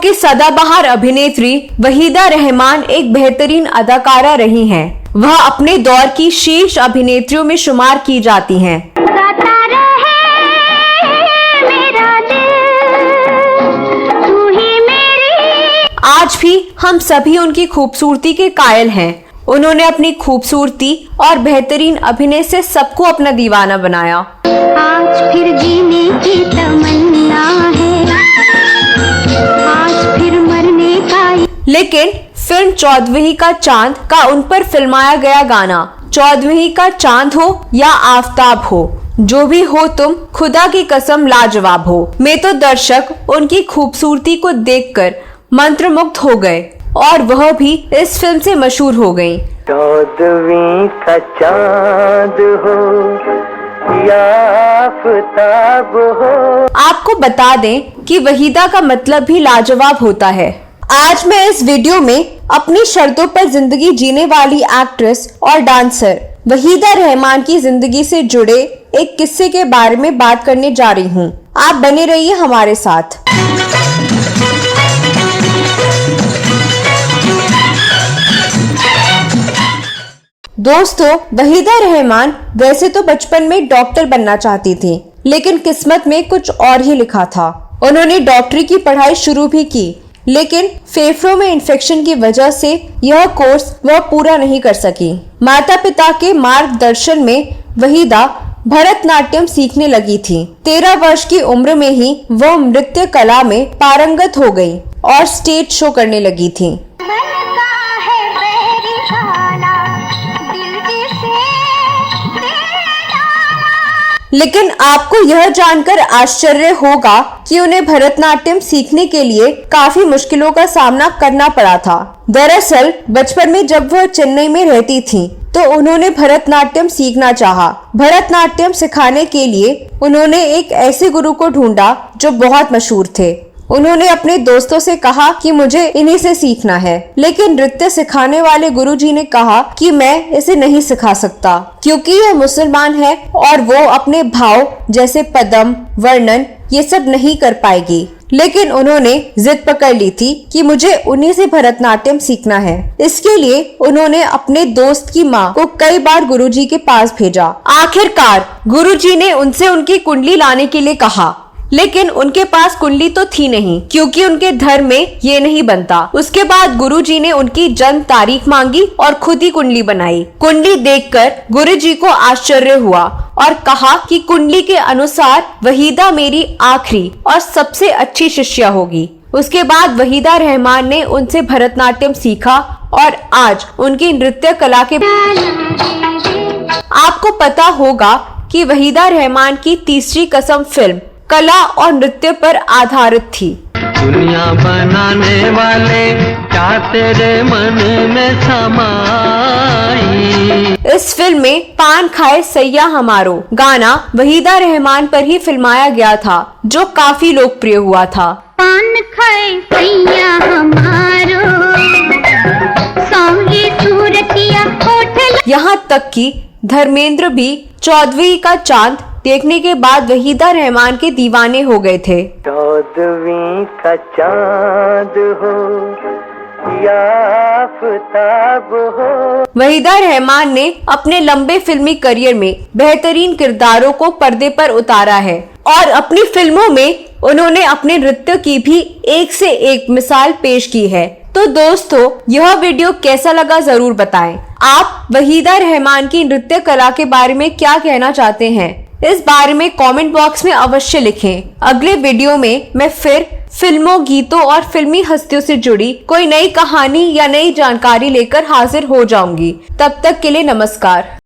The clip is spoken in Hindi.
की सदाबहार अभिनेत्री वहीदा रहमान एक बेहतरीन अदाकारा रही हैं। वह अपने दौर की शीर्ष अभिनेत्रियों में शुमार की जाती हैं। आज भी हम सभी उनकी खूबसूरती के कायल हैं। उन्होंने अपनी खूबसूरती और बेहतरीन अभिनय से सबको अपना दीवाना बनाया। आज फिर जीने की तमन्ना है, आज फिर मरने का। लेकिन फिल्म चौदहवीं का चांद का उन पर फिल्माया गया गाना, चौदहवीं का चांद हो या आफताब हो, जो भी हो तुम खुदा की कसम लाजवाब हो, में तो दर्शक उनकी खूबसूरती को देखकर मंत्रमुग्ध हो गए और वह भी इस फिल्म से मशहूर हो गयी। चौदहवीं का चांद हो या आफताब हो। आपको बता दें कि वहीदा का मतलब भी लाजवाब होता है। आज मैं इस वीडियो में अपनी शर्तों पर जिंदगी जीने वाली एक्ट्रेस और डांसर वहीदा रहमान की जिंदगी से जुड़े एक किस्से के बारे में बात करने जा रही हूँ। आप बने रहिए हमारे साथ। दोस्तों, वहीदा रहमान वैसे तो बचपन में डॉक्टर बनना चाहती थी, लेकिन किस्मत में कुछ और ही लिखा था। उन्होंने डॉक्टरी की पढ़ाई शुरू भी की, लेकिन फेफड़ों में इन्फेक्शन की वजह से यह कोर्स वह पूरा नहीं कर सकी। माता पिता के मार्गदर्शन में वहीदा भरतनाट्यम सीखने लगी थी। 13 वर्ष की उम्र में ही वह नृत्य कला में पारंगत हो गई और स्टेज शो करने लगी थी। लेकिन आपको यह जानकर आश्चर्य होगा कि उन्हें भरतनाट्यम सीखने के लिए काफी मुश्किलों का सामना करना पड़ा था। दरअसल बचपन में जब वह चेन्नई में रहती थी तो उन्होंने भरतनाट्यम सीखना चाहा। भरतनाट्यम सिखाने के लिए उन्होंने एक ऐसे गुरु को ढूंढा जो बहुत मशहूर थे। उन्होंने अपने दोस्तों से कहा कि मुझे इन्हीं से सीखना है, लेकिन नृत्य सिखाने वाले गुरुजी ने कहा कि मैं इसे नहीं सिखा सकता क्योंकि यह मुसलमान है और वो अपने भाव जैसे पदम, वर्णन ये सब नहीं कर पाएगी। लेकिन उन्होंने जिद पकड़ ली थी कि मुझे उन्हीं से भरतनाट्यम सीखना है। इसके लिए उन्होंने अपने दोस्त की माँ को कई बार गुरुजी के पास भेजा। आखिरकार गुरुजी ने उनसे उनकी कुंडली लाने के लिए कहा, लेकिन उनके पास कुंडली तो थी नहीं क्योंकि उनके धर्म में ये नहीं बनता। उसके बाद गुरुजी ने उनकी जन्म तारीख मांगी और खुद ही कुंडली बनाई। कुंडली देखकर गुरुजी को आश्चर्य हुआ और कहा कि कुंडली के अनुसार वहीदा मेरी आखिरी और सबसे अच्छी शिष्या होगी। उसके बाद वहीदा रहमान ने उनसे भरतनाट्यम सीखा और आज उनकी नृत्य कला के आपको पता होगा कि वहीदा रहमान की तीसरी कसम फिल्म कला और नृत्य पर आधारित थी। दुनिया बनाने वाले क्या तेरे मन में समाई। इस फिल्म में पान खाए सैया हमारो गाना वहीदा रहमान पर ही फिल्माया गया था, जो काफी लोकप्रिय हुआ था। पान खाए सैया हमारो, सौंगी सूरतिया होठल। यहाँ तक कि धर्मेंद्र भी चौदहवीं का चांद देखने के बाद वहीदा रहमान के दीवाने हो गए थे। चौदहवीं का चांद हो या आफताब हो। वहीदा रहमान ने अपने लंबे फिल्मी करियर में बेहतरीन किरदारों को पर्दे पर उतारा है और अपनी फिल्मों में उन्होंने अपने नृत्य की भी एक से एक मिसाल पेश की है। तो दोस्तों, यह वीडियो कैसा लगा जरूर बताएं। आप वहीदा रहमान की नृत्य कला के बारे में क्या कहना चाहते हैं, इस बारे में कमेंट बॉक्स में अवश्य लिखें। अगले वीडियो में मैं फिर फिल्मों, गीतों और फिल्मी हस्तियों से जुड़ी कोई नई कहानी या नई जानकारी लेकर हाजिर हो जाऊंगी। तब तक के लिए नमस्कार।